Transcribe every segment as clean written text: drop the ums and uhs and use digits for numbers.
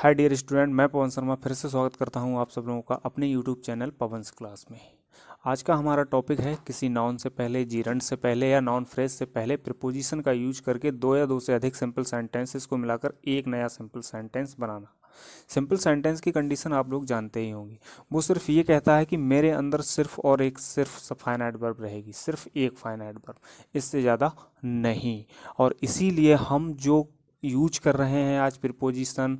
Hi dear student, मैं पवन शर्मा फिर से स्वागत करता हूं आप सब लोगों का अपने यूट्यूब चैनल पवंस क्लास में। आज का हमारा टॉपिक है किसी नाउन से पहले, जीरंड से पहले या नाउन फ्रेज से पहले प्रीपोजिशन का यूज करके दो या दो से अधिक सिंपल सेंटेंसेस को मिलाकर एक नया सिंपल सेंटेंस बनाना। सिंपल सेंटेंस की कंडीशन आप लोग जानते ही होंगे। वो सिर्फ ये कहता है कि मेरे अंदर सिर्फ फाइनाइट वर्ब रहेगी, सिर्फ एक फाइनाइट वर्ब, इससे ज़्यादा नहीं। और इसीलिए हम जो यूज कर रहे हैं आज प्रीपोजिशन,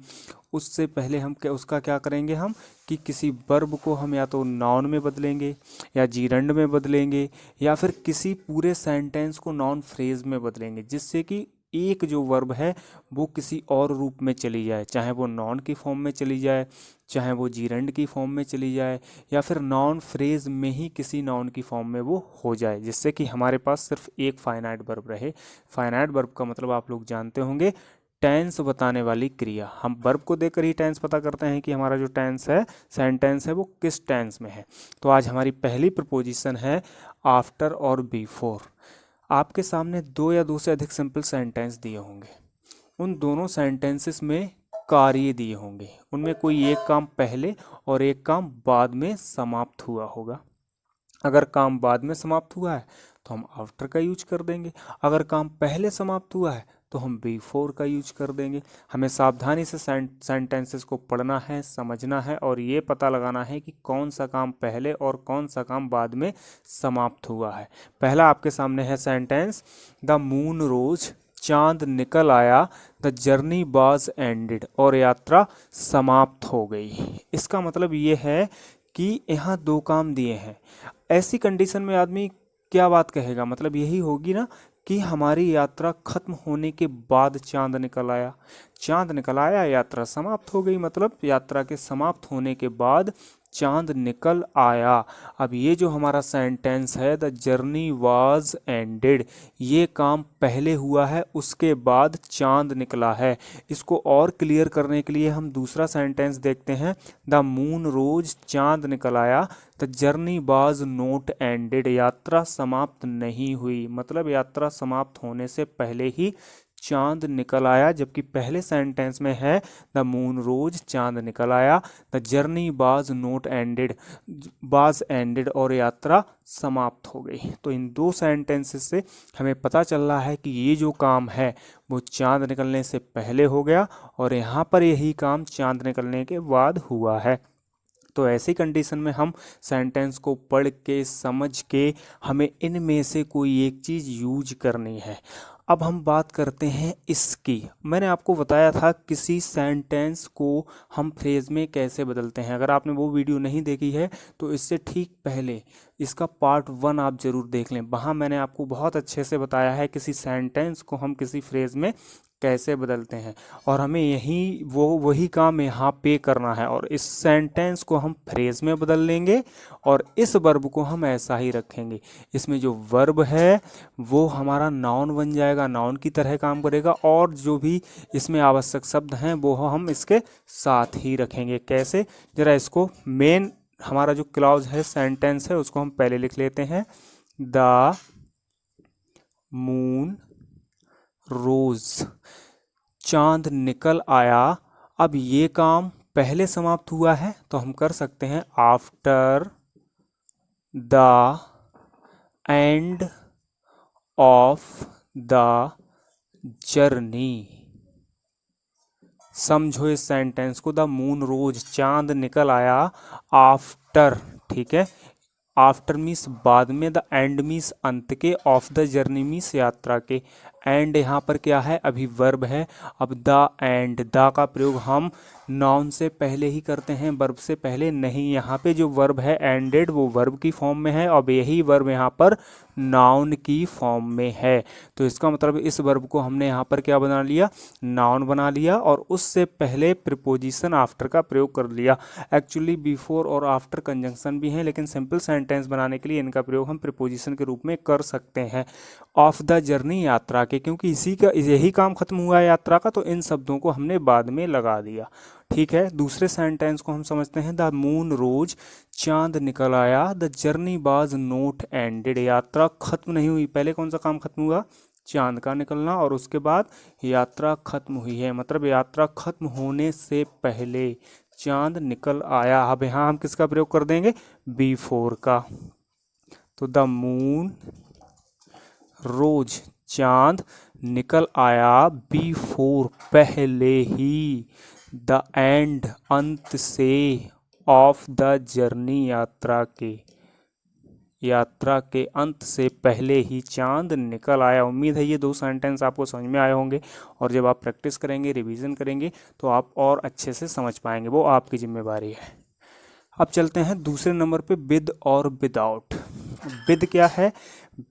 उससे पहले हम उसका क्या करेंगे हम कि किसी वर्ब को हम या तो नाउन में बदलेंगे या जीरंड में बदलेंगे या फिर किसी पूरे सेंटेंस को नाउन फ्रेज में बदलेंगे, जिससे कि एक जो वर्ब है वो किसी और रूप में चली जाए, चाहे वो नाउन की फॉर्म में चली जाए, चाहे वो जीरंड की फॉर्म में चली जाए, या फिर नाउन फ्रेज में ही किसी नाउन की फॉर्म में वो हो जाए, जिससे कि हमारे पास सिर्फ एक फाइनाइट वर्ब रहे। फाइनाइट वर्ब का मतलब आप लोग जानते होंगे, टेंस बताने वाली क्रिया। हम वर्ब को देखकर ही टेंस पता करते हैं कि हमारा जो टेंस है, सेंटेंस है, वो किस टेंस में है। तो आज हमारी पहली प्रपोजिशन है आफ्टर और बिफोर। आपके सामने दो या दो से अधिक सिंपल सेंटेंस दिए होंगे। उन दोनों सेंटेंसेस में कार्य दिए होंगे, उनमें कोई एक काम पहले और एक काम बाद में समाप्त हुआ होगा। अगर काम बाद में समाप्त हुआ है तो हम आफ्टर का यूज कर देंगे, अगर काम पहले समाप्त हुआ है तो हम बिफोर का यूज कर देंगे। हमें सावधानी से सेंटेंसेस को पढ़ना है, समझना है और ये पता लगाना है कि कौन सा काम पहले और कौन सा काम बाद में समाप्त हुआ है। पहला आपके सामने है सेंटेंस, द मून रोज, चांद निकल आया, द जर्नी वाज एंडेड, और यात्रा समाप्त हो गई। इसका मतलब ये है कि यहाँ दो काम दिए हैं। ऐसी कंडीशन में आदमी क्या बात कहेगा, मतलब यही होगी ना कि हमारी यात्रा खत्म होने के बाद चांद निकल आया। चांद निकल आया, यात्रा समाप्त हो गई, मतलब यात्रा के समाप्त होने के बाद चांद निकल आया। अब ये जो हमारा सेंटेंस है, द जर्नी वाज एंडेड, ये काम पहले हुआ है, उसके बाद चांद निकला है। इसको और क्लियर करने के लिए हम दूसरा सेंटेंस देखते हैं, द मून रोज, चांद निकल आया, the journey was not ended, यात्रा समाप्त नहीं हुई, मतलब यात्रा समाप्त होने से पहले ही चांद निकल आया। जबकि पहले सेंटेंस में है द मून रोज, चांद निकल आया, the journey was not ended, was ended, और यात्रा समाप्त हो गई। तो इन दो सेंटेंसेस से हमें पता चल रहा है कि ये जो काम है वो चांद निकलने से पहले हो गया और यहाँ पर यही काम चांद निकलने के बाद हुआ है। तो ऐसी कंडीशन में हम सेंटेंस को पढ़ के समझ के हमें इनमें से कोई एक चीज़ यूज करनी है। अब हम बात करते हैं इसकी। मैंने आपको बताया था किसी सेंटेंस को हम फ्रेज में कैसे बदलते हैं। अगर आपने वो वीडियो नहीं देखी है तो इससे ठीक पहले इसका पार्ट 1 आप ज़रूर देख लें। वहाँ मैंने आपको बहुत अच्छे से बताया है किसी सेंटेंस को हम किसी फ्रेज में कैसे बदलते हैं, और हमें यही वही काम यहाँ पे करना है। और इस सेंटेंस को हम फ्रेज में बदल लेंगे और इस वर्ब को हम ऐसा ही रखेंगे। इसमें जो वर्ब है वो हमारा नाउन बन जाएगा, नाउन की तरह काम करेगा, और जो भी इसमें आवश्यक शब्द हैं वो हम इसके साथ ही रखेंगे। कैसे, जरा इसको मेन हमारा जो क्लॉज है, सेंटेंस है, उसको हम पहले लिख लेते हैं। द मून रोज, चांद निकल आया। अब ये काम पहले समाप्त हुआ है तो हम कर सकते हैं after the end of the journey. समझो इस सेंटेंस को, द मून रोज, चांद निकल आया, आफ्टर, ठीक है, आफ्टर मीन्स बाद में, द एंड मीन्स अंत के, ऑफ द जर्नी मीन्स यात्रा के। एंड यहाँ पर क्या है, अभी वर्ब है। अब द एंड, द का प्रयोग हम नाउन से पहले ही करते हैं, वर्ब से पहले नहीं। यहाँ पे जो वर्ब है एंडेड, वो वर्ब की फॉर्म में है, अब यही वर्ब यहाँ पर नाउन की फॉर्म में है। तो इसका मतलब इस वर्ब को हमने यहाँ पर क्या बना लिया, नाउन बना लिया, और उससे पहले प्रीपोजिशन आफ्टर का प्रयोग कर लिया। एक्चुअली बिफोर और आफ्टर कंजंक्शन भी हैं, लेकिन सिंपल सेंटेंस बनाने के लिए इनका प्रयोग हम प्रीपोजिशन के रूप में कर सकते हैं। ऑफ द जर्नी, यात्रा के, क्योंकि इसी का यही काम खत्म हुआ है यात्रा का, तो इन शब्दों को हमने बाद में लगा दिया। ठीक है, दूसरे सेंटेंस को हम समझते हैं। द मून रोज, चांद निकल आया, the journey was not ended, यात्रा खत्म नहीं हुई। पहले कौन सा काम खत्म हुआ, चांद का निकलना, और उसके बाद यात्रा खत्म हुई है, मतलब यात्रा खत्म होने से पहले चांद निकल आया। अब यहाँ हम किसका प्रयोग कर देंगे, बिफोर का। तो द मून रोज, चांद निकल आया, बिफोर पहले ही, द एंड अंत से, ऑफ द जर्नी यात्रा के अंत से पहले ही चांद निकल आया। उम्मीद है ये दो सेंटेंस आपको समझ में आए होंगे, और जब आप प्रैक्टिस करेंगे, रिवीजन करेंगे, तो आप और अच्छे से समझ पाएंगे, वो आपकी जिम्मेवारी है। अब चलते हैं दूसरे नंबर पे, विद और विदाउट। विद क्या है,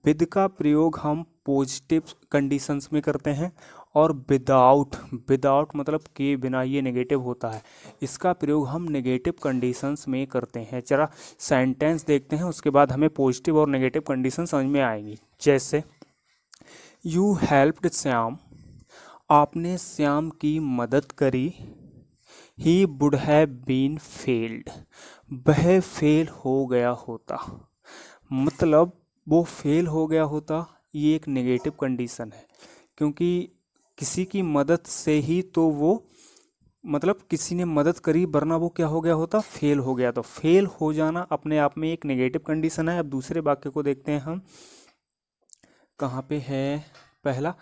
विद का प्रयोग हम पॉजिटिव कंडीशंस में करते हैं, और विदाउट, विदाउट मतलब के बिना, ये नेगेटिव होता है, इसका प्रयोग हम नेगेटिव कंडीशंस में करते हैं। जरा सेंटेंस देखते हैं, उसके बाद हमें पॉजिटिव और नेगेटिव कंडीशन समझ में आएंगी। जैसे यू हेल्प्ड श्याम, आपने श्याम की मदद करी। He would have been failed, वह फेल हो गया होता, मतलब वो फेल हो गया होता, ये एक नेगेटिव कंडीशन है, क्योंकि किसी की मदद से ही तो वो, मतलब किसी ने मदद करी, वरना वो क्या हो गया होता, फेल हो गया। तो फेल हो जाना अपने आप में एक नेगेटिव कंडीशन है। अब दूसरे वाक्य को देखते हैं हम, कहाँ पे है, पहला,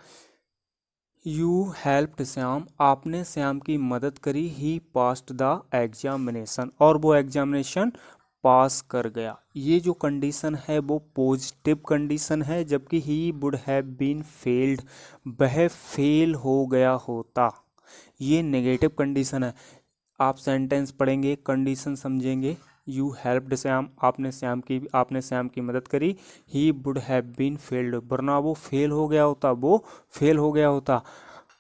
यू हेल्प्ड श्याम, आपने श्याम की मदद करी। ही पास्ड द एग्जामिनेशन, और वो एग्जामिनेशन पास कर गया। ये जो कंडीशन है वो पॉजिटिव कंडीशन है, जबकि he would have been failed, वह फेल हो गया होता, ये नेगेटिव कंडीशन है। आप सेंटेंस पढ़ेंगे, कंडीशन समझेंगे। यू हेल्प्ड श्याम, आपने श्याम की मदद करी। He would have been failed, वरना वो फेल हो गया होता, वो फेल हो गया होता,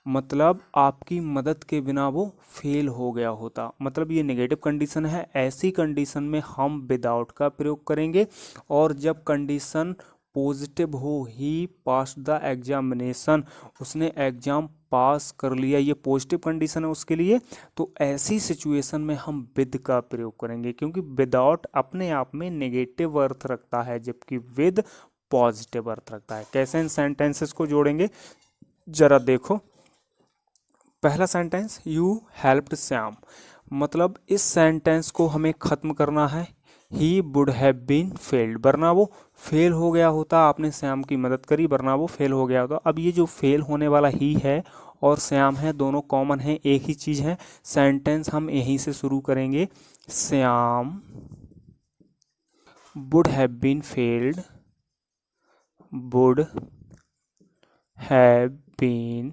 मतलब आपकी मदद के बिना वो फेल हो गया होता, मतलब ये नेगेटिव कंडीशन है। ऐसी कंडीशन में हम विदाउट का प्रयोग करेंगे, और जब कंडीशन पॉजिटिव हो, ही पास द एग्जामिनेशन, उसने एग्जाम पास कर लिया, ये पॉजिटिव कंडीशन है उसके लिए, तो ऐसी सिचुएशन में हम विद का प्रयोग करेंगे, क्योंकि विदाउट अपने आप में नेगेटिव अर्थ रखता है, जबकि विद पॉजिटिव अर्थ रखता है। कैसे इन सेंटेंसेस को जोड़ेंगे, जरा देखो। पहला सेंटेंस, यू हेल्प्ड श्याम, मतलब इस सेंटेंस को हमें ख़त्म करना है। He would have been failed, वरना वो फेल हो गया होता, आपने श्याम की मदद करी, वरना वो फेल हो गया होता। अब ये जो फेल होने वाला ही है और श्याम है, दोनों कॉमन है, एक ही चीज़ है। सेंटेंस हम यहीं से शुरू करेंगे, Shyam would have been failed, would have been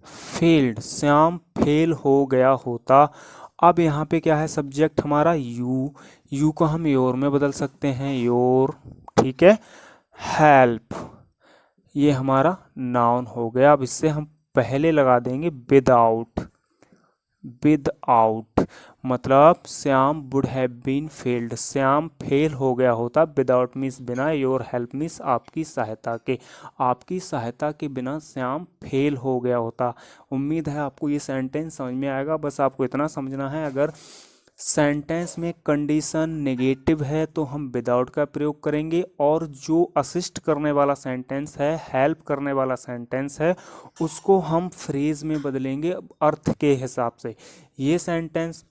failed, Shyam fail हो गया होता। अब यहाँ पे क्या है, सब्जेक्ट हमारा यू को हम योर में बदल सकते हैं, योर, ठीक है। हेल्प, ये हमारा नाउन हो गया। अब इससे हम पहले लगा देंगे विदाउट, मतलब Shyam would have been failed, Shyam fail हो गया होता, विदाउट मीन्स बिना, योर हेल्प मीन्स आपकी सहायता के, आपकी सहायता के बिना श्याम फेल हो गया होता। उम्मीद है आपको ये सेंटेंस समझ में आएगा। बस आपको इतना समझना है, अगर सेंटेंस में कंडीशन नेगेटिव है तो हम विदाउट का प्रयोग करेंगे, और जो असिस्ट करने वाला सेंटेंस है, हेल्प करने वाला सेंटेंस है, उसको हम फ्रेज में बदलेंगे अर्थ के हिसाब से। ये सेंटेंस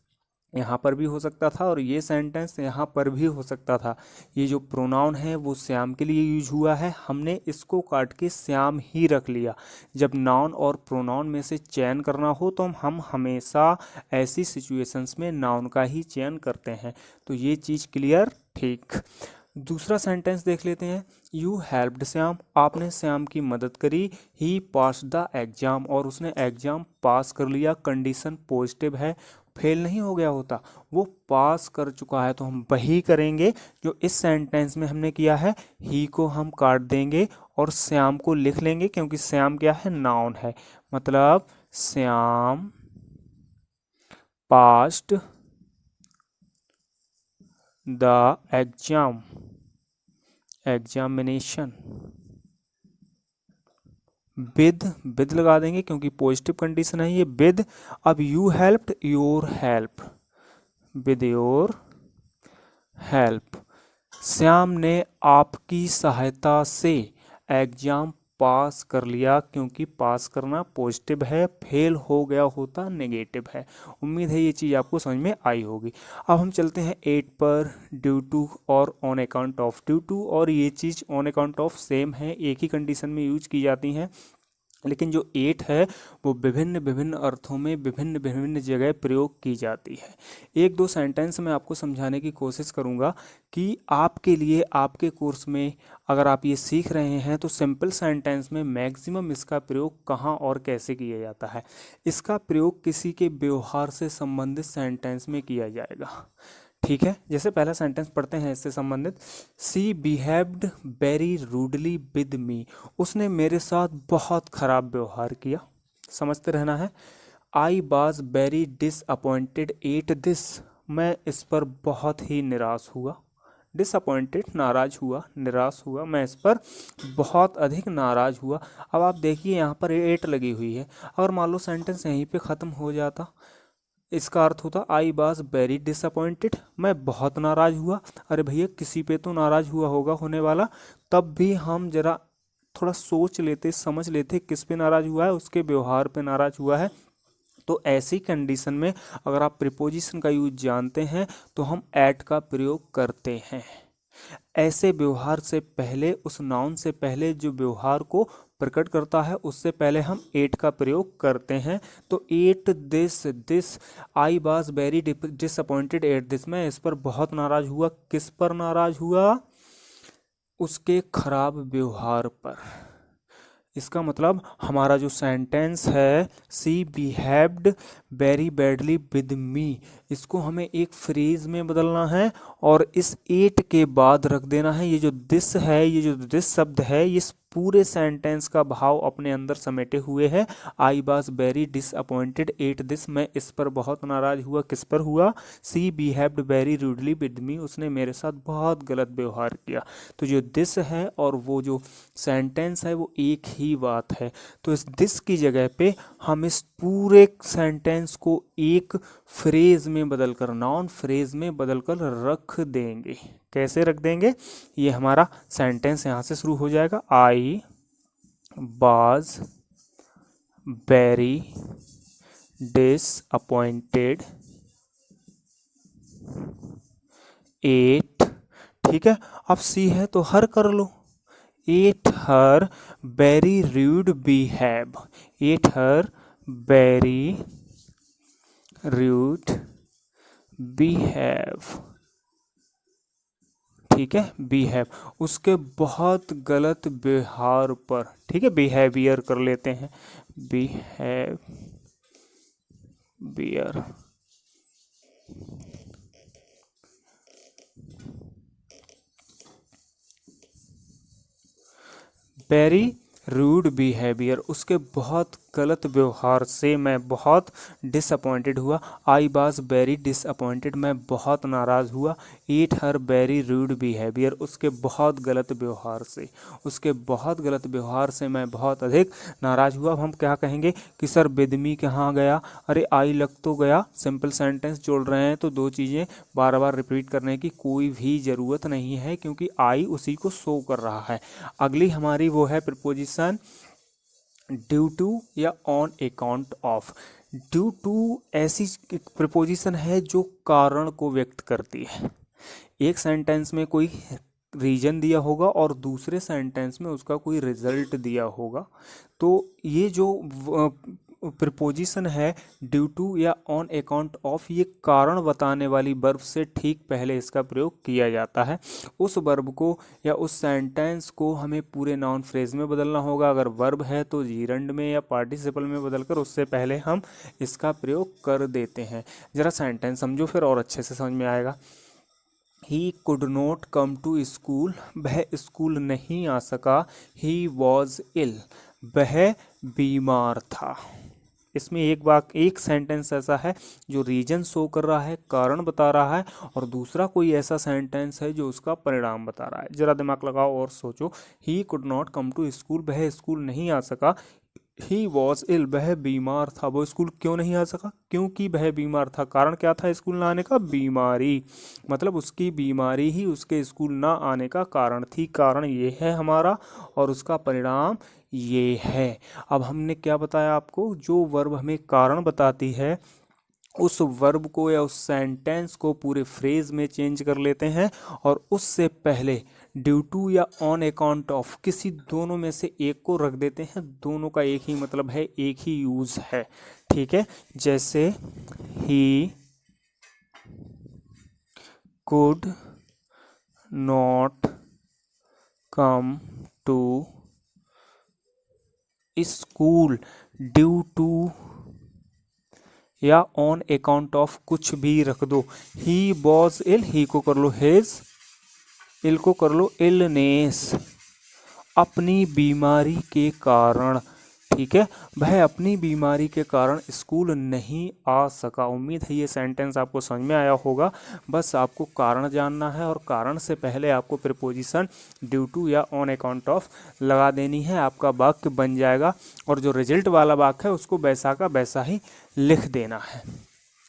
यहाँ पर भी हो सकता था, और ये सेंटेंस यहाँ पर भी हो सकता था। ये जो प्रोनाउन है वो श्याम के लिए यूज हुआ है, हमने इसको काट के श्याम ही रख लिया। जब नाउन और प्रोनाउन में से चयन करना हो तो हम हमेशा ऐसी सिचुएशंस में नाउन का ही चयन करते हैं। तो ये चीज़ क्लियर, ठीक। दूसरा सेंटेंस देख लेते हैं, यू हेल्प्ड श्याम, आपने श्याम की मदद करी। ही पास द एग्जाम, और उसने एग्जाम पास कर लिया, कंडीशन पॉजिटिव है, फेल नहीं हो गया होता, वो पास कर चुका है। तो हम वही करेंगे जो इस सेंटेंस में हमने किया है, ही को हम काट देंगे और श्याम को लिख लेंगे, क्योंकि श्याम क्या है, नाउन है, मतलब Shyam passed the examination, with लगा देंगे क्योंकि पॉजिटिव कंडीशन है ये, विद। अब you helped, your help, with your help, Shyam ने आपकी सहायता से एग्जाम पास कर लिया, क्योंकि पास करना पॉजिटिव है, फेल हो गया होता नेगेटिव है। उम्मीद है ये चीज़ आपको समझ में आई होगी। अब हम चलते हैं 8 पर। ड्यू टू और on account of. Due to और ये चीज़ ऑन अकाउंट ऑफ सेम है, एक ही कंडीशन में यूज की जाती हैं, लेकिन जो 8 है वो विभिन्न विभिन्न अर्थों में विभिन्न विभिन्न जगह प्रयोग की जाती है। एक दो सेंटेंस में आपको समझाने की कोशिश करूँगा कि आपके लिए आपके कोर्स में अगर आप ये सीख रहे हैं तो सिंपल सेंटेंस में मैक्सिमम इसका प्रयोग कहाँ और कैसे किया जाता है। इसका प्रयोग किसी के व्यवहार से संबंधित सेंटेंस में किया जाएगा। ठीक है, जैसे पहला सेंटेंस पढ़ते हैं इससे संबंधित। She behaved very rudely with me. उसने मेरे साथ बहुत खराब व्यवहार किया। समझते रहना है। I was very disappointed at this. मैं इस पर बहुत ही निराश हुआ। डिसअपॉइंटेड नाराज हुआ, निराश हुआ, मैं इस पर बहुत अधिक नाराज हुआ। अब आप देखिए यहाँ पर 8 लगी हुई है। अगर मान लो सेंटेंस यहीं पे ख़त्म हो जाता, इसका अर्थ होता आई वॉज वेरी डिसअपॉइंटेड, मैं बहुत नाराज हुआ। अरे भैया किसी पे तो नाराज हुआ होगा होने वाला, तब भी हम जरा थोड़ा सोच लेते, समझ लेते किस पे नाराज हुआ है, उसके व्यवहार पे नाराज हुआ है। तो ऐसी कंडीशन में अगर आप प्रीपोजिशन का यूज जानते हैं तो हम एट का प्रयोग करते हैं। ऐसे व्यवहार से पहले, उस नाउन से पहले जो व्यवहार को प्रकट करता है उससे पहले हम एट का प्रयोग करते हैं। तो at this, this I was very disappointed at this. मैं इस पर बहुत नाराज हुआ। किस पर नाराज हुआ? उसके खराब व्यवहार पर। इसका मतलब हमारा जो सेंटेंस है she behaved very badly with me, इसको हमें एक फ्रेज में बदलना है और इस एट के बाद रख देना है ये जो दिस है, ये जो दिस शब्द है, इस पूरे सेंटेंस का भाव अपने अंदर समेटे हुए है। I was very disappointed at this. मैं इस पर बहुत नाराज हुआ। किस पर हुआ? She behaved very rudely with me. उसने मेरे साथ बहुत गलत व्यवहार किया। तो जो दिस है और वो जो सेंटेंस है वो एक ही बात है। तो इस दिस की जगह पे हम इस पूरे सेंटेंस को एक फ्रेज में बदलकर, नाउन फ्रेज में बदलकर रख देंगे। कैसे रख देंगे? ये हमारा सेंटेंस यहाँ से शुरू हो जाएगा। I was very disappointed at. ठीक है, अब सी है तो हर कर लो। At her very rude behave. At her very rude behave. ठीक है, बिहेव उसके बहुत गलत व्यवहार पर। ठीक है, बिहेवियर कर लेते हैं। बिहेवियर वेरी रूड बिहेवियर, उसके बहुत गलत व्यवहार से मैं बहुत डिसअपॉइंटेड हुआ। आई वॉज वेरी डिसअपॉइंटेड, मैं बहुत नाराज़ हुआ। ईट हर वेरी रूड बिहेवियर, उसके बहुत गलत व्यवहार से, उसके बहुत गलत व्यवहार से मैं बहुत अधिक नाराज़ हुआ। अब हम क्या कहेंगे कि सर बेदमी कहाँ गया? अरे आई लग तो गया। सिंपल सेंटेंस जोड़ रहे हैं तो दो चीज़ें बार बार रिपीट करने की कोई भी ज़रूरत नहीं है, क्योंकि आई उसी को शो कर रहा है। अगली हमारी वो है प्रीपोजिशन ड्यू टू या on account of. Due to ऐसी प्रीपोजिशन है जो कारण को व्यक्त करती है। एक सेंटेंस में कोई रीजन दिया होगा और दूसरे सेंटेंस में उसका कोई रिजल्ट दिया होगा। तो ये जो प्रीपोजिशन है ड्यू टू या ऑन अकाउंट ऑफ, ये कारण बताने वाली वर्ब से ठीक पहले इसका प्रयोग किया जाता है। उस वर्ब को या उस सेंटेंस को हमें पूरे नाउन फ्रेज में बदलना होगा। अगर वर्ब है तो जीरंड में या पार्टिसिपल में बदलकर उससे पहले हम इसका प्रयोग कर देते हैं। ज़रा सेंटेंस समझो फिर और अच्छे से समझ में आएगा। He could not come to school, वह स्कूल नहीं आ सका। ही वॉज इल, वह बीमार था। इसमें एक सेंटेंस ऐसा है जो रीजन शो कर रहा है, कारण बता रहा है, और दूसरा कोई ऐसा सेंटेंस है जो उसका परिणाम बता रहा है। जरा दिमाग लगाओ और सोचो। He could not come to school, वह स्कूल नहीं आ सका। ही वॉज इल, वह बीमार था। वो स्कूल क्यों नहीं आ सका? क्योंकि वह बीमार था। कारण क्या था स्कूल ना आने का? बीमारी। मतलब उसकी बीमारी ही उसके स्कूल ना आने का कारण थी। कारण ये है हमारा और उसका परिणाम ये है। अब हमने क्या बताया आपको? जो वर्ब हमें कारण बताती है उस वर्ब को या उस सेंटेंस को पूरे फ्रेज में चेंज कर लेते हैं और उससे पहले ड्यू टू या ऑन अकाउंट ऑफ किसी दोनों में से एक को रख देते हैं। दोनों का एक ही मतलब है, एक ही यूज है। ठीक है, जैसे he could not come to school due to या ऑन अकाउंट ऑफ कुछ भी रख दो। ही वॉज इल, ही को कर लो हेज, इल को कर लो इलनेस, अपनी बीमारी के कारण। ठीक है, वह अपनी बीमारी के कारण स्कूल नहीं आ सका। उम्मीद है ये सेंटेंस आपको समझ में आया होगा। बस आपको कारण जानना है और कारण से पहले आपको प्रीपोजिशन ड्यू टू या ऑन अकाउंट ऑफ लगा देनी है। आपका वाक्य बन जाएगा और जो रिजल्ट वाला वाक्य है उसको वैसा का वैसा ही लिख देना है।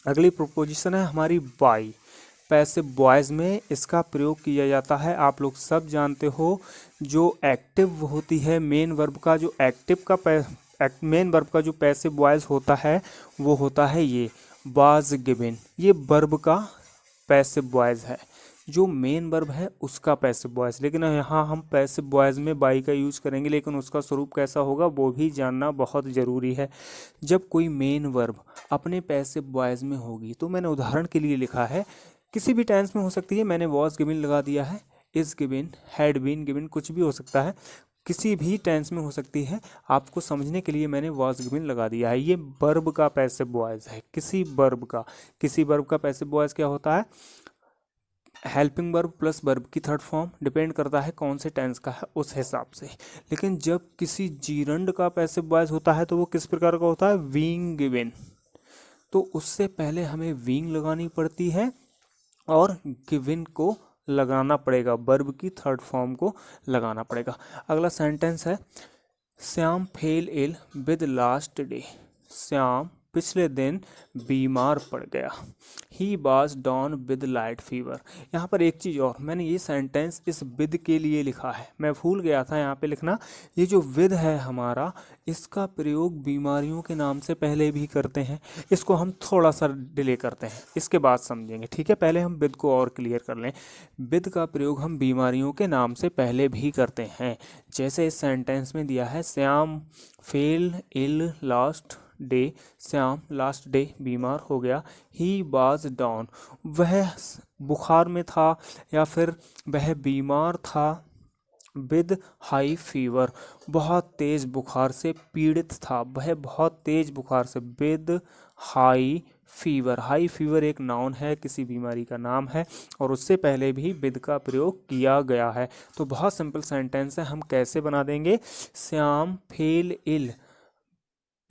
अगली प्रोपोजिशन है हमारी बाई। पैसिव वॉइस में इसका प्रयोग किया जाता है। आप लोग सब जानते हो, जो एक्टिव होती है मेन वर्ब का, जो एक्टिव का मेन वर्ब का जो पैसिव वॉइस होता है वो होता है ये वाज गिवन। ये वर्ब का पैसिव वॉइस है, जो मेन वर्ब है उसका पैसिव वॉइस। लेकिन यहाँ हम पैसिव वॉइस में बाई का यूज करेंगे, लेकिन उसका स्वरूप कैसा होगा वो भी जानना बहुत ज़रूरी है। जब कोई मेन वर्ब अपने पैसिव वॉइस में होगी, तो मैंने उदाहरण के लिए लिखा है, किसी भी टेंस में हो सकती है। मैंने वॉज गिवन लगा दिया है, is given, had been given, कुछ भी हो सकता है, किसी भी टेंस में हो सकती है। आपको समझने के लिए मैंने वॉज गिवन लगा दिया है। ये वर्ब का पैसिव वॉइस है, किसी वर्ब का पैसिव वॉइस क्या होता है? हेल्पिंग वर्ब प्लस वर्ब की थर्ड फॉर्म, डिपेंड करता है कौन से टेंस का है उस हिसाब से। लेकिन जब किसी जीरंड का पैसिव वॉइस होता है तो वो किस प्रकार का होता है? Being given. तो उससे पहले हमें बीइंग लगानी पड़ती है और गिवन को लगाना पड़ेगा, वर्ब की थर्ड फॉर्म को लगाना पड़ेगा। अगला सेंटेंस है Shyam fell ill with last day. Shyam पिछले दिन बीमार पड़ गया। He was down with light fever. यहाँ पर एक चीज़ और, मैंने ये सेंटेंस इस विद के लिए लिखा है, मैं भूल गया था यहाँ पे लिखना। ये जो विद है हमारा, इसका प्रयोग बीमारियों के नाम से पहले भी करते हैं। इसको हम थोड़ा सा डिले करते हैं, इसके बाद समझेंगे। ठीक है, पहले हम विद को और क्लियर कर लें। विद का प्रयोग हम बीमारियों के नाम से पहले भी करते हैं। जैसे इस सेंटेंस में दिया है Shyam fell ill last day, Shyam last day बीमार हो गया। ही वाज डाउन, वह बुखार में था या फिर वह बीमार था। विद हाई फीवर, बहुत तेज बुखार से पीड़ित था, वह बहुत तेज बुखार से। With high fever, high fever एक नाउन है, किसी बीमारी का नाम है और उससे पहले भी विद का प्रयोग किया गया है। तो बहुत सिंपल सेंटेंस है, हम कैसे बना देंगे? Shyam fell ill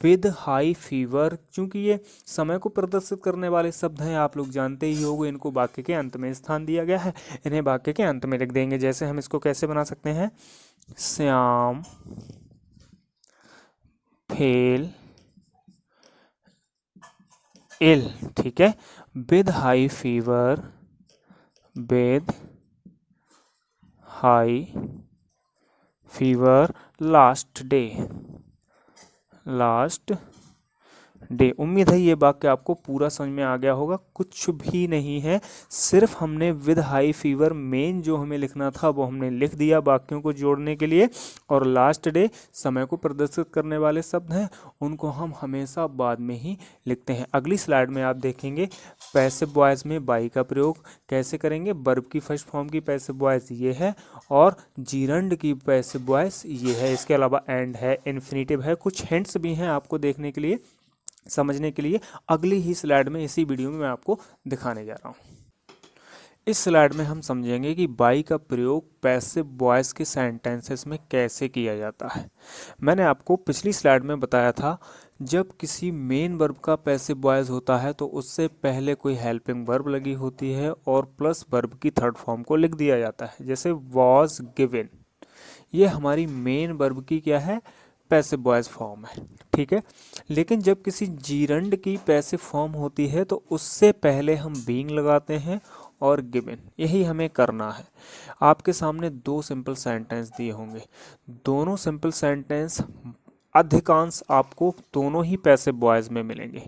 with high fever. चूंकि ये समय को प्रदर्शित करने वाले शब्द हैं, आप लोग जानते ही होंगे, इनको वाक्य के अंत में स्थान दिया गया है, इन्हें वाक्य के अंत में लिख देंगे। जैसे हम इसको कैसे बना सकते हैं? श्याम फेल इल, ठीक है, with high fever, with high fever last day, last day. उम्मीद है ये वाक्य आपको पूरा समझ में आ गया होगा। कुछ भी नहीं है, सिर्फ हमने विद हाई फीवर मेन जो हमें लिखना था वो हमने लिख दिया वाक्यों को जोड़ने के लिए, और लास्ट डे समय को प्रदर्शित करने वाले शब्द हैं, उनको हम हमेशा बाद में ही लिखते हैं। अगली स्लाइड में आप देखेंगे पैसिव वॉइस में बाई का प्रयोग कैसे करेंगे। वर्ब की फर्स्ट फॉर्म की पैसिव वॉइस ये है और जीरंड की पैसिव वॉइस ये है। इसके अलावा एंड है, इन्फिनेटिव है, कुछ हिंट्स भी हैं आपको देखने के लिए, समझने के लिए। अगली ही स्लाइड में, इसी वीडियो में मैं आपको दिखाने जा रहा हूँ। इस स्लाइड में हम समझेंगे कि बाई का प्रयोग पैसिव वॉइस के सेंटेंसेस में कैसे किया जाता है। मैंने आपको पिछली स्लाइड में बताया था, जब किसी मेन वर्ब का पैसिव वॉइस होता है तो उससे पहले कोई हेल्पिंग वर्ब लगी होती है और प्लस वर्ब की थर्ड फॉर्म को लिख दिया जाता है। जैसे वॉज गिवन, ये हमारी मेन वर्ब की क्या है? पैसिव वॉइस फॉर्म है, ठीक है। लेकिन जब किसी जीरंड की पैसिव फॉर्म होती है तो उससे पहले हम बीइंग लगाते हैं और गिवन, यही हमें करना है। आपके सामने दो सिंपल सेंटेंस दिए होंगे, दोनों सिंपल सेंटेंस अधिकांश आपको दोनों ही पैसिव वॉइस में मिलेंगे।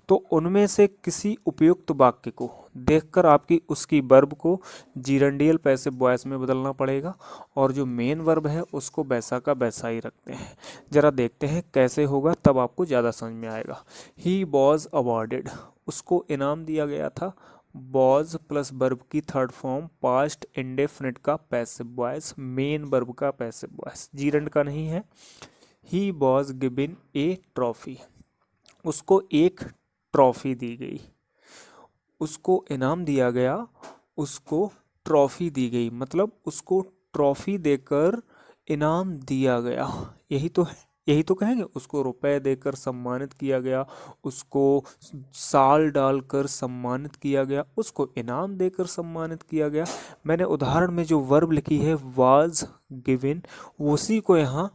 तो उनमें से किसी उपयुक्त वाक्य को देखकर आपकी उसकी वर्ब को जीरंडियल पैसिव वॉइस में बदलना पड़ेगा, और जो मेन वर्ब है उसको वैसा का वैसा ही रखते हैं। जरा देखते हैं कैसे होगा, तब आपको ज़्यादा समझ में आएगा। ही वॉज अवॉर्डेड, उसको इनाम दिया गया था। वॉज प्लस वर्ब की थर्ड फॉर्म पास्ट इंडेफिनिट का पैसिव वॉइस, मेन वर्ब का पैसिव वॉइस, जीरंड का नहीं है। He was given A trophy, उसको एक ट्रॉफी दी गई, उसको इनाम दिया गया, उसको ट्रॉफी दी गई, मतलब उसको ट्रॉफी देकर इनाम दिया गया, यही तो है, यही तो कहेंगे। उसको रुपए देकर सम्मानित किया गया, उसको साल डालकर सम्मानित किया गया, उसको इनाम देकर सम्मानित किया गया। मैंने उदाहरण में जो वर्ब लिखी है वाज गिवन, उसी को यहाँ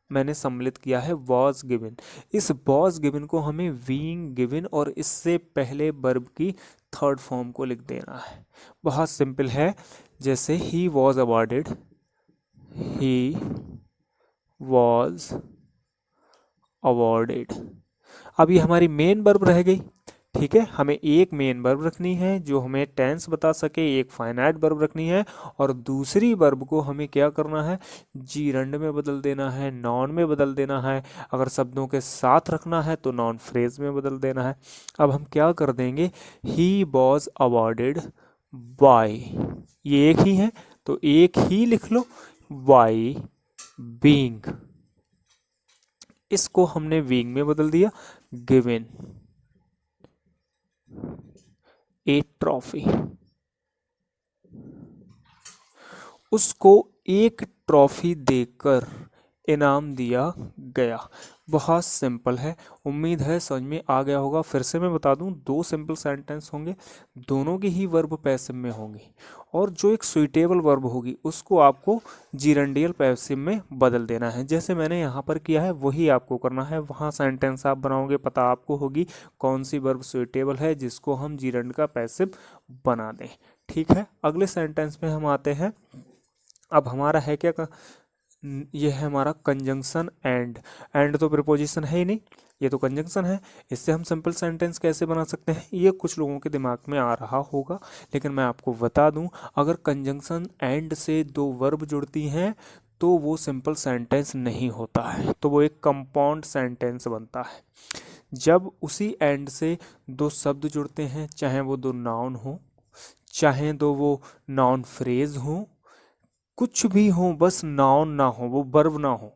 मैंने सम्मिलित किया है वॉज गिवन। इस वॉज गिवन को हमें बीइंग गिवन और इससे पहले वर्ब की थर्ड फॉर्म को लिख देना है। बहुत सिंपल है, जैसे he was awarded, he was awarded. अब ये हमारी मेन वर्ब रह गई, ठीक है। हमें एक मेन वर्ब रखनी है जो हमें टेंस बता सके, एक फाइनाइट वर्ब रखनी है, और दूसरी वर्ब को हमें क्या करना है, जीरंड में बदल देना है, नॉन में बदल देना है। अगर शब्दों के साथ रखना है तो नॉन फ्रेज में बदल देना है। अब हम क्या कर देंगे, ही वॉज अवॉर्डेड बाय, ये एक ही है तो एक ही लिख लो, बाय बीइंग, इसको हमने बीइंग में बदल दिया, गिवन ए ट्रॉफी, उसको एक ट्रॉफी देकर इनाम दिया गया। बहुत सिंपल है, उम्मीद है समझ में आ गया होगा। फिर से मैं बता दूं, दो सिंपल सेंटेंस होंगे, दोनों की ही वर्ब पैसिव में होंगी, और जो एक सुइटेबल वर्ब होगी उसको आपको जीरंडियल पैसिव में बदल देना है। जैसे मैंने यहाँ पर किया है वही आपको करना है। वहाँ सेंटेंस आप बनाओगे, पता आपको होगी कौन सी वर्ब सुइटेबल है जिसको हम जीरंड का पैसिव बना दें, ठीक है। अगले सेंटेंस में हम आते हैं। अब हमारा है क्या, ये है हमारा कंजंक्शन एंड तो प्रीपोजिशन है ही नहीं, ये तो कंजंक्शन है। इससे हम सिंपल सेंटेंस कैसे बना सकते हैं, ये कुछ लोगों के दिमाग में आ रहा होगा, लेकिन मैं आपको बता दूं, अगर कंजंक्शन एंड से दो वर्ब जुड़ती हैं तो वो सिंपल सेंटेंस नहीं होता है, तो वो एक कंपाउंड सेंटेंस बनता है। जब उसी एंड से दो शब्द जुड़ते हैं, चाहे वो दो नाउन हो, चाहे दो वो नाउन फ्रेज हो, कुछ भी हो, बस नाउन ना हो, वो वर्ब ना हो।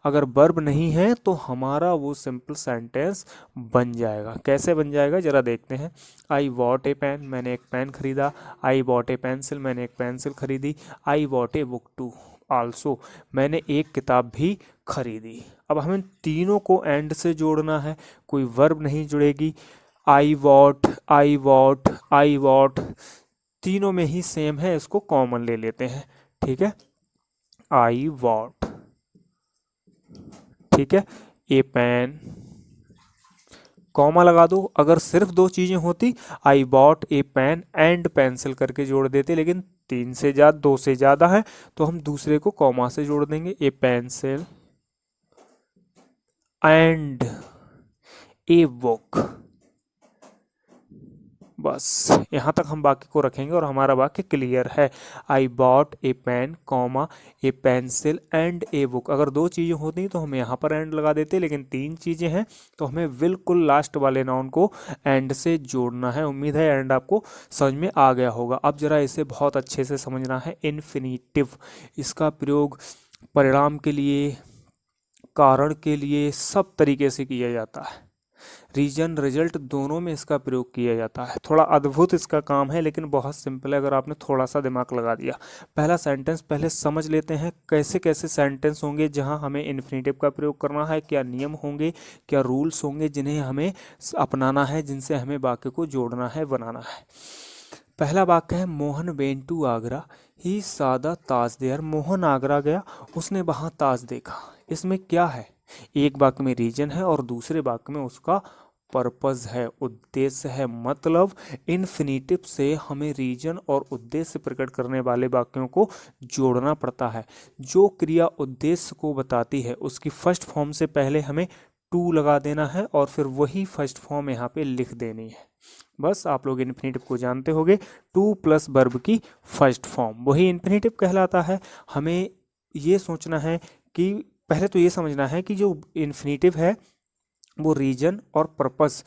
अगर वर्ब नहीं है तो हमारा वो सिंपल सेंटेंस बन जाएगा। कैसे बन जाएगा जरा देखते हैं। आई वॉट ए पेन, मैंने एक पेन खरीदा। आई वॉट ए पेंसिल, मैंने एक पेंसिल खरीदी। I bought a book too also, मैंने एक किताब भी खरीदी। अब हमें तीनों को एंड से जोड़ना है, कोई वर्ब नहीं जुड़ेगी। I bought, I bought, I bought, तीनों में ही सेम है, इसको कॉमन ले लेते हैं, ठीक है। आई वॉट, ठीक है। ए पेन, कॉमा लगा दो। अगर सिर्फ दो चीजें होती, I bought a pen and pencil करके जोड़ देते, लेकिन तीन से ज्यादा, दो से ज्यादा है तो हम दूसरे को कॉमा से जोड़ देंगे। ए पेंसिल एंड ए बुक, बस यहाँ तक हम वाक्य को रखेंगे और हमारा वाक्य क्लियर है। I bought a pen comma a pencil and a book. अगर दो चीज़ें होती तो हम यहाँ पर एंड लगा देते, लेकिन तीन चीज़ें हैं तो हमें बिल्कुल लास्ट वाले नाउन को एंड से जोड़ना है। उम्मीद है एंड आपको समझ में आ गया होगा। अब जरा इसे बहुत अच्छे से समझना है। इन्फिनिटिव, इसका प्रयोग परिणाम के लिए, कारण के लिए, सब तरीके से किया जाता है। रीजन, रिजल्ट दोनों में इसका प्रयोग किया जाता है। थोड़ा अद्भुत इसका काम है, लेकिन बहुत सिंपल है अगर आपने थोड़ा सा दिमाग लगा दिया। पहला सेंटेंस पहले समझ लेते हैं, कैसे कैसे सेंटेंस होंगे जहां हमें इन्फिनिटिव का प्रयोग करना है, क्या नियम होंगे, क्या रूल्स होंगे जिन्हें हमें अपनाना है, जिनसे हमें वाक्य को जोड़ना है, बनाना है। पहला वाक्य है Mohan went to Agra, he saw the Taj there. Mohan Agra गया, उसने वहां ताज देखा। इसमें क्या है, एक वाक्य में रीजन है और दूसरे वाक्य में उसका पर्पस है, उद्देश्य है। मतलब इन्फिनिटिव से हमें रीजन और उद्देश्य प्रकट करने वाले वाक्यों को जोड़ना पड़ता है। जो क्रिया उद्देश्य को बताती है उसकी फर्स्ट फॉर्म से पहले हमें टू लगा देना है और फिर वही फर्स्ट फॉर्म यहाँ पे लिख देनी है। बस आप लोग इन्फिनिटिव को जानते होंगे, टू प्लस वर्ब की फर्स्ट फॉर्म वही इन्फिनिटिव कहलाता है। हमें ये सोचना है कि पहले तो ये समझना है कि जो इन्फिनिटिव है वो रीजन और पर्पस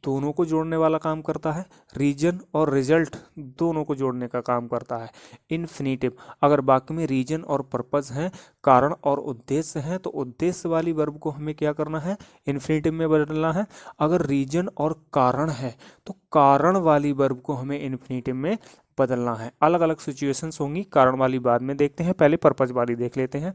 दोनों को जोड़ने वाला काम करता है, रीजन और रिजल्ट दोनों को जोड़ने का काम करता है इन्फिनिटिव। अगर वाक्य में रीजन और पर्पस हैं, कारण और उद्देश्य हैं, तो उद्देश्य वाली वर्ब को हमें क्या करना है, इन्फिनिटिव में बदलना है। अगर रीजन और कारण है तो कारण वाली वर्ब को हमें इन्फिनिटिव में बदलना है। अलग अलग सिचुएशंस होंगी, कारण वाली बाद में देखते हैं, पहले पर्पस वाली देख लेते हैं।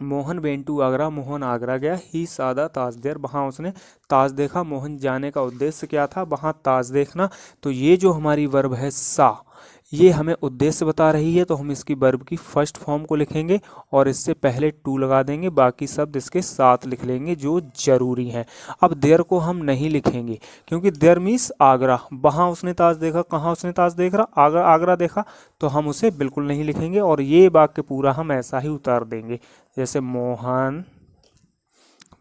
मोहन वेंट टू आगरा, मोहन आगरा गया। ही saw the ताज देयर, वहाँ उसने ताज देखा। मोहन जाने का उद्देश्य क्या था, वहाँ ताज देखना। तो ये जो हमारी वर्ब है सा, ये हमें उद्देश्य बता रही है, तो हम इसकी वर्ब की फर्स्ट फॉर्म को लिखेंगे और इससे पहले टू लगा देंगे, बाकी शब्द इसके साथ लिख लेंगे जो जरूरी है। अब देयर को हम नहीं लिखेंगे क्योंकि देयर मीन्स आगरा, वहाँ उसने ताज देखा, कहाँ उसने ताज देखा, आगरा, आगरा देखा, तो हम उसे बिल्कुल नहीं लिखेंगे और ये वाक्य पूरा हम ऐसा ही उतार देंगे, जैसे Mohan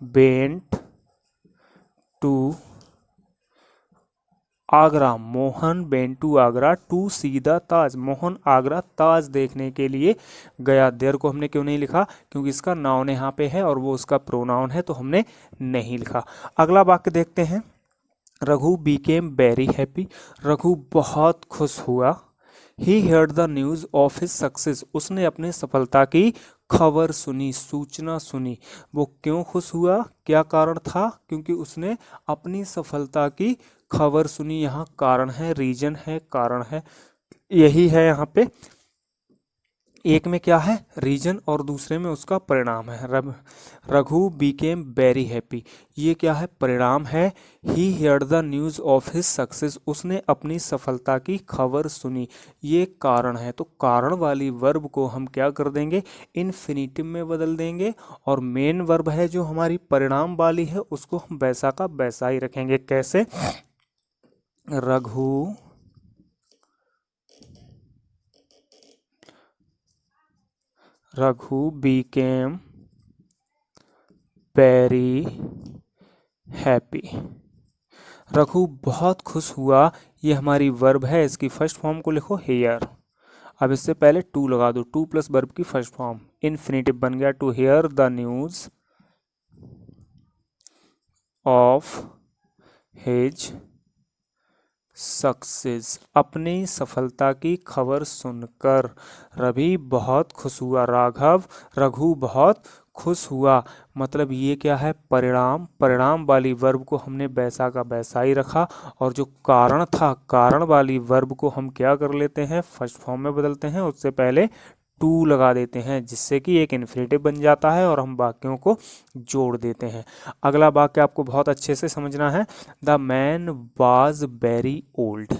went to Agra, Mohan went to Agra to see the Taj, Mohan Agra Taj देखने के लिए गया। देयर को हमने क्यों नहीं लिखा, क्योंकि इसका नाउन यहाँ पे है और वो उसका प्रोनाउन है, तो हमने नहीं लिखा। अगला वाक्य देखते हैं, Raghu became very happy, Raghu बहुत खुश हुआ। He heard the news of his success, उसने अपने सफलता की खबर सुनी, सूचना सुनी। वो क्यों खुश हुआ, क्या कारण था, क्योंकि उसने अपनी सफलता की खबर सुनी। यहाँ कारण है, रीजन है, कारण है, यही है यहाँ पे। एक में क्या है, रीजन, और दूसरे में उसका परिणाम है। रघु बीकेम वेरी हैप्पी, ये क्या है, परिणाम है। He heard the news of his success, उसने अपनी सफलता की खबर सुनी, ये कारण है। तो कारण वाली वर्ब को हम क्या कर देंगे, इन्फिनिटिव में बदल देंगे, और मेन वर्ब है जो हमारी परिणाम वाली है उसको हम वैसा का वैसा ही रखेंगे। कैसे, Raghu became very happy, Raghu बहुत खुश हुआ, ये हमारी वर्ब है, इसकी फर्स्ट फॉर्म को लिखो हेयर। अब इससे पहले टू लगा दो, टू प्लस वर्ब की फर्स्ट फॉर्म, इन्फिनिटिव बन गया, to hear the news of his success, अपनी सफलता की खबर सुनकर रवि बहुत खुश हुआ। राघव, रघु बहुत खुश हुआ, मतलब ये क्या है, परिणाम। परिणाम वाली वर्ब को हमने वैसा का वैसा ही रखा, और जो कारण था, कारण वाली वर्ब को हम क्या कर लेते हैं, फर्स्ट फॉर्म में बदलते हैं, उससे पहले टू लगा देते हैं, जिससे कि एक इन्फिनिटिव बन जाता है और हम वाक्यों को जोड़ देते हैं। अगला वाक्य आपको बहुत अच्छे से समझना है, the man was very old,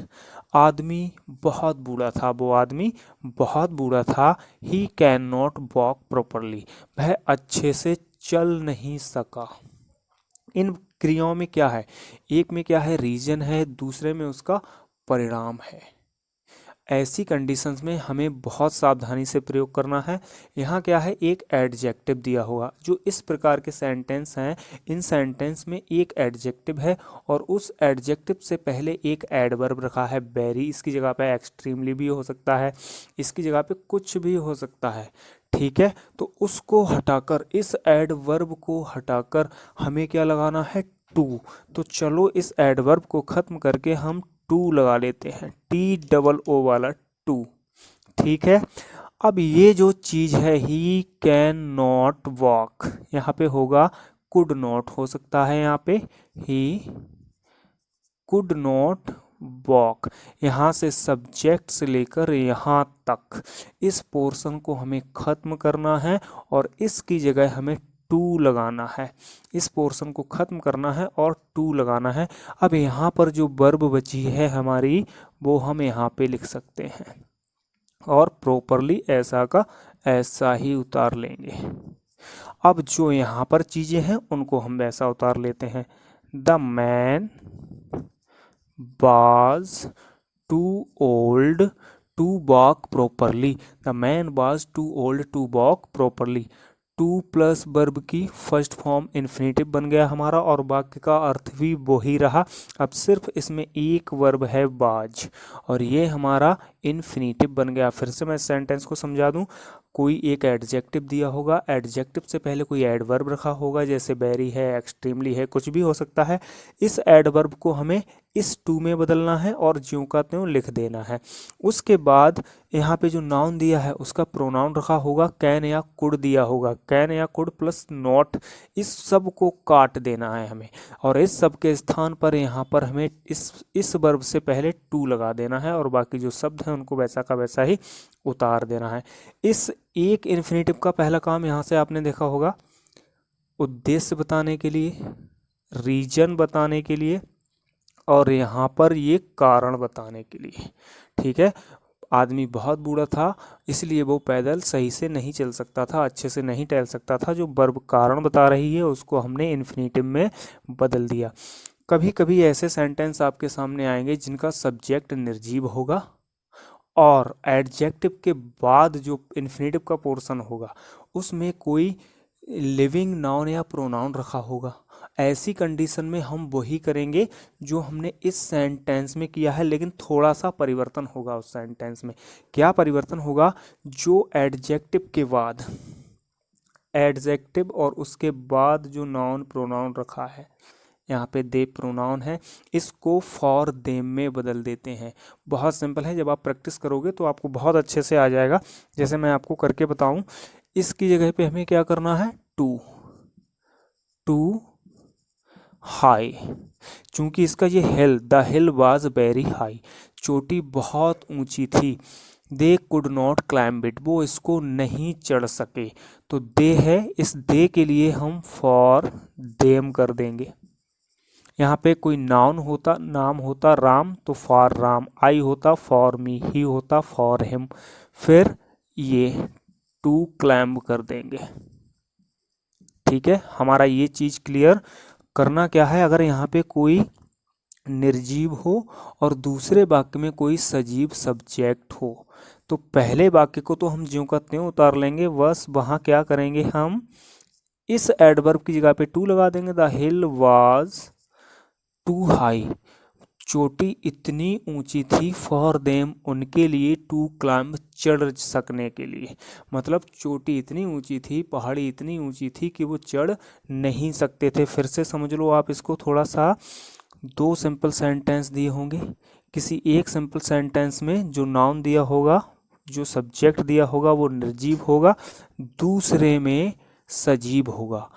आदमी बहुत बूढ़ा था, वो आदमी बहुत बूढ़ा था। He can not walk properly, वह अच्छे से चल नहीं सका। इन क्रियाओं में क्या है, एक में क्या है, रीजन है, दूसरे में उसका परिणाम है। ऐसी कंडीशंस में हमें बहुत सावधानी से प्रयोग करना है। यहाँ क्या है, एक एडजेक्टिव दिया हुआ, जो इस प्रकार के सेंटेंस हैं, इन सेंटेंस में एक एडजेक्टिव है और उस एडजेक्टिव से पहले एक एडवर्ब रखा है, वेरी, इसकी जगह पे एक्सट्रीमली भी हो सकता है, इसकी जगह पे कुछ भी हो सकता है, ठीक है। तो उसको हटाकर, इस एडवर्ब को हटाकर हमें क्या लगाना है, टू। तो चलो इस एडवर्ब को खत्म करके हम टू लगा लेते हैं, TOO वाला टू, ठीक है। अब ये जो चीज है, ही कैन नॉट वॉक, यहाँ पे होगा कुड नॉट, हो सकता है यहाँ पे ही कुड नॉट वॉक। यहाँ से सब्जेक्ट से लेकर यहाँ तक इस पोर्शन को हमें खत्म करना है और इसकी जगह हमें टू लगाना है। इस पोर्शन को खत्म करना है और टू लगाना है। अब यहाँ पर जो वर्ब बची है हमारी, वो हम यहाँ पे लिख सकते हैं और प्रॉपरली ऐसा का ऐसा ही उतार लेंगे। अब जो यहाँ पर चीज़ें हैं उनको हम वैसा उतार लेते हैं। The man was too old to walk properly. The man was too old to walk properly. To plus verb की फर्स्ट फॉर्म इन्फिनेटिव बन गया हमारा और वाक्य का अर्थ भी वही रहा। अब सिर्फ इसमें एक वर्ब है वाज और ये हमारा इन्फिनेटिव बन गया। फिर से मैं सेंटेंस को समझा दूं। कोई एक एडजेक्टिव दिया होगा, एडजेक्टिव से पहले कोई एडवर्ब रखा होगा, जैसे वेरी है, एक्सट्रीमली है, कुछ भी हो सकता है। इस एडवर्ब को हमें इस टू में बदलना है और ज्यों का त्यों लिख देना है। उसके बाद यहाँ पे जो नाउन दिया है उसका प्रोनाउन रखा होगा, कैन या कुड दिया होगा, कैन या कुड प्लस नॉट, इस सब को काट देना है हमें और इस सब के स्थान पर यहाँ पर हमें इस वर्ब से पहले टू लगा देना है और बाकी जो शब्द हैं उनको वैसा का वैसा ही उतार देना है। इस एक इन्फिनेटिव का पहला काम यहाँ से आपने देखा होगा, उद्देश्य बताने के लिए, रीजन बताने के लिए और यहाँ पर ये कारण बताने के लिए। ठीक है, आदमी बहुत बूढ़ा था इसलिए वो पैदल सही से नहीं चल सकता था, अच्छे से नहीं टहल सकता था। जो वर्ब कारण बता रही है उसको हमने इन्फिनेटिव में बदल दिया। कभी कभी ऐसे सेंटेंस आपके सामने आएंगे जिनका सब्जेक्ट निर्जीव होगा और एडजेक्टिव के बाद जो इन्फिनेटिव का पोर्शन होगा उसमें कोई लिविंग नाउन या प्रोनाउन रखा होगा। ऐसी कंडीशन में हम वही करेंगे जो हमने इस सेंटेंस में किया है, लेकिन थोड़ा सा परिवर्तन होगा उस सेंटेंस में। क्या परिवर्तन होगा? जो एडजेक्टिव के बाद, एडजेक्टिव और उसके बाद जो नाउन प्रोनाउन रखा है, यहाँ पे दे प्रोनाउन है, इसको फॉर देम में बदल देते हैं। बहुत सिंपल है, जब आप प्रैक्टिस करोगे तो आपको बहुत अच्छे से आ जाएगा। जैसे मैं आपको करके बताऊं, इसकी जगह पे हमें क्या करना है? टू, टू हाई, चूंकि इसका ये hill, the hill was very high, चोटी बहुत ऊंची थी। They could not climb it, वो इसको नहीं चढ़ सके। तो दे है, इस दे के लिए हम फॉर देम कर देंगे। यहाँ पे कोई नाउन होता, नाम होता राम, तो फॉर राम, आई होता फॉर मी, ही होता फॉर हिम, फिर ये टू क्लाइंब कर देंगे। ठीक है, हमारा ये चीज क्लियर। करना क्या है, अगर यहाँ पे कोई निर्जीव हो और दूसरे वाक्य में कोई सजीव सब्जेक्ट हो तो पहले वाक्य को तो हम ज्यों का त्यों उतार लेंगे, बस वहाँ क्या करेंगे, हम इस एडवर्ब की जगह पे टू लगा देंगे। The hill was too high, चोटी इतनी ऊंची थी, फॉर देम, उनके लिए, टू क्लाइंब, चढ़ सकने के लिए। मतलब चोटी इतनी ऊंची थी, पहाड़ी इतनी ऊंची थी कि वो चढ़ नहीं सकते थे। फिर से समझ लो आप इसको थोड़ा सा। दो सिंपल सेंटेंस दिए होंगे, किसी एक सिंपल सेंटेंस में जो नाउन दिया होगा, जो सब्जेक्ट दिया होगा वो निर्जीव होगा, दूसरे में सजीव होगा।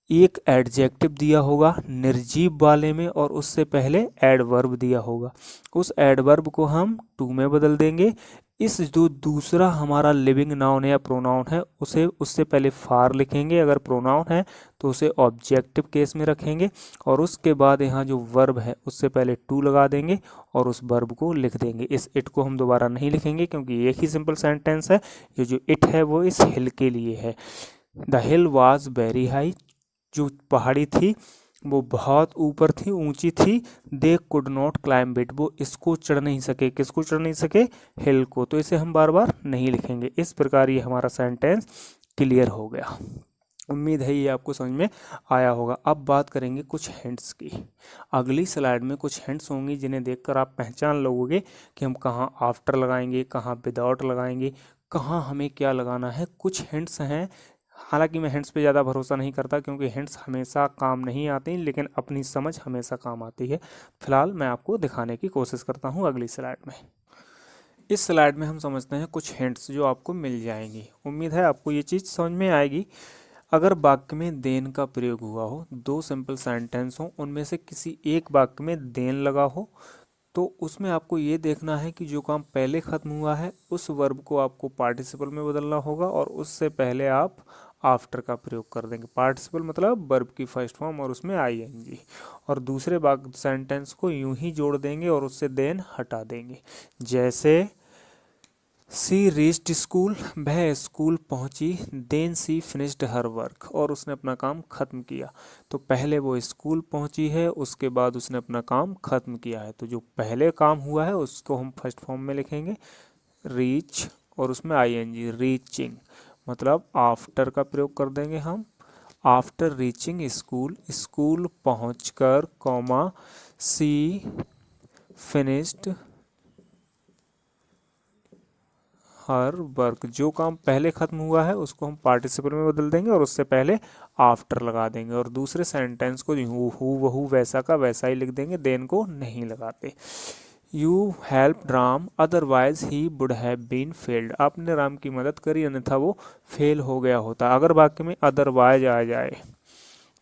एक एडजेक्टिव दिया होगा निर्जीव वाले में और उससे पहले एडवर्ब दिया होगा। उस एडवर्ब को हम टू में बदल देंगे। इस जो दूसरा हमारा लिविंग नाउन या प्रोनाउन है उसे उससे पहले फार लिखेंगे, अगर प्रोनाउन है तो उसे ऑब्जेक्टिव केस में रखेंगे और उसके बाद यहाँ जो वर्ब है उससे पहले टू लगा देंगे और उस वर्ब को लिख देंगे। इस इट को हम दोबारा नहीं लिखेंगे क्योंकि एक ही सिंपल सेंटेंस है। ये जो इट है वो इस हिल के लिए है। The hill was very high, जो पहाड़ी थी वो बहुत ऊपर थी, ऊंची थी। They could not climb it, वो इसको चढ़ नहीं सके। किसको चढ़ नहीं सके? हिल को। तो इसे हम बार बार नहीं लिखेंगे। इस प्रकार ये हमारा सेंटेंस क्लियर हो गया। उम्मीद है ये आपको समझ में आया होगा। अब बात करेंगे कुछ हिंट्स की। अगली स्लाइड में कुछ हिंट्स होंगी जिन्हें देखकर आप पहचान लोगे कि हम कहाँ आफ्टर लगाएंगे, कहाँ विदाउट लगाएंगे, कहाँ हमें क्या लगाना है। कुछ हिंट्स हैं, हालांकि मैं हिंट्स पे ज़्यादा भरोसा नहीं करता क्योंकि हिंट्स हमेशा काम नहीं आती, लेकिन अपनी समझ हमेशा काम आती है। फिलहाल मैं आपको दिखाने की कोशिश करता हूँ अगली स्लाइड में। इस स्लाइड में हम समझते हैं कुछ हिंट्स जो आपको मिल जाएंगी। उम्मीद है आपको ये चीज़ समझ में आएगी। अगर वाक्य में देन का प्रयोग हुआ हो, दो सिंपल सेंटेंस हो, उनमें से किसी एक वाक्य में देन लगा हो, तो उसमें आपको ये देखना है कि जो काम पहले ख़त्म हुआ है उस वर्ब को आपको पार्टिसिपल में बदलना होगा और उससे पहले आप आफ्टर का प्रयोग कर देंगे। पार्टिसिपल मतलब वर्ब की फर्स्ट फॉर्म और उसमें आईएनजी, और दूसरे वाक्य सेंटेंस को यूं ही जोड़ देंगे और उससे देन हटा देंगे। जैसे सी रीच्ड स्कूल, वह स्कूल पहुंची। देन सी फिनिश्ड हर वर्क, और उसने अपना काम खत्म किया। तो पहले वो स्कूल पहुंची है, उसके बाद उसने अपना काम खत्म किया है। तो जो पहले काम हुआ है उसको हम फर्स्ट फॉर्म में लिखेंगे रीच, और उसमें आईएनजी, रीचिंग, मतलब आफ्टर का प्रयोग कर देंगे हम। आफ्टर रीचिंग स्कूल, स्कूल पहुंचकर, कॉमा, सी फिनिश्ड हर वर्क। जो काम पहले खत्म हुआ है उसको हम पार्टिसिपल में बदल देंगे और उससे पहले आफ्टर लगा देंगे, और दूसरे सेंटेंस को हु वहू वैसा का वैसा ही लिख देंगे, देन को नहीं लगाते। You help Ram otherwise he would have been failed, आपने राम की मदद करी अन्यथा वो फेल हो गया होता। अगर वाक्य में अदरवाइज आ जाए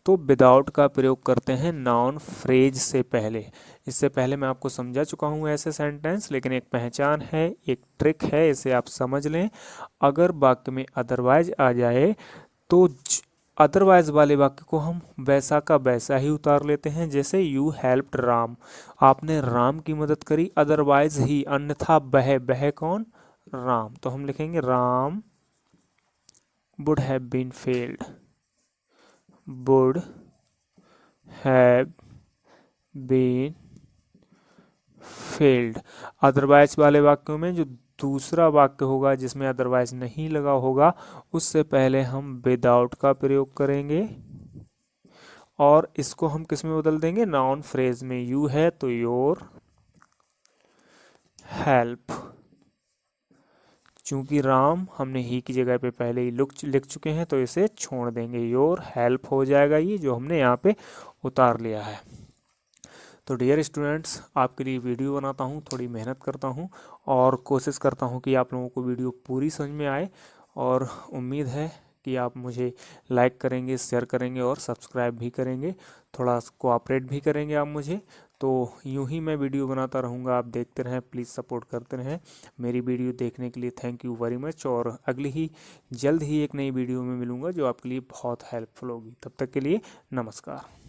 तो विदाउट का प्रयोग करते हैं नाउन फ्रेज से पहले। इससे पहले मैं आपको समझा चुका हूँ ऐसे सेंटेंस, लेकिन एक पहचान है, एक ट्रिक है, इसे आप समझ लें। अगर वाक्य में अदरवाइज आ जाए तो अदरवाइज वाले वाक्य को हम वैसा का वैसा ही उतार लेते हैं। जैसे यू हेल्प्ड राम, आपने राम की मदद करी, अदरवाइज ही अन्यथा वह कौन, राम। तो हम लिखेंगे Ram would have been failed, would have been failed। Otherwise वाले वाक्यों में जो दूसरा वाक्य होगा जिसमें अदरवाइज नहीं लगा होगा उससे पहले हम विदाउट का प्रयोग करेंगे, और इसको हम किस में बदल देंगे, नाउन फ्रेज में। यू है तो योर हेल्प, चूंकि राम हमने ही की जगह पे पहले ही लिख चुके हैं तो इसे छोड़ देंगे, योर हेल्प हो जाएगा ये जो हमने यहाँ पे उतार लिया है। तो डियर स्टूडेंट्स, आपके लिए वीडियो बनाता हूँ, थोड़ी मेहनत करता हूँ और कोशिश करता हूँ कि आप लोगों को वीडियो पूरी समझ में आए, और उम्मीद है कि आप मुझे लाइक करेंगे, शेयर करेंगे और सब्सक्राइब भी करेंगे, थोड़ा कोऑपरेट भी करेंगे आप मुझे। तो यूं ही मैं वीडियो बनाता रहूँगा, आप देखते रहें, प्लीज़ सपोर्ट करते रहें। मेरी वीडियो देखने के लिए थैंक यू वेरी मच, और जल्द ही एक नई वीडियो में मिलूँगा जो आपके लिए बहुत हेल्पफुल होगी। तब तक के लिए नमस्कार।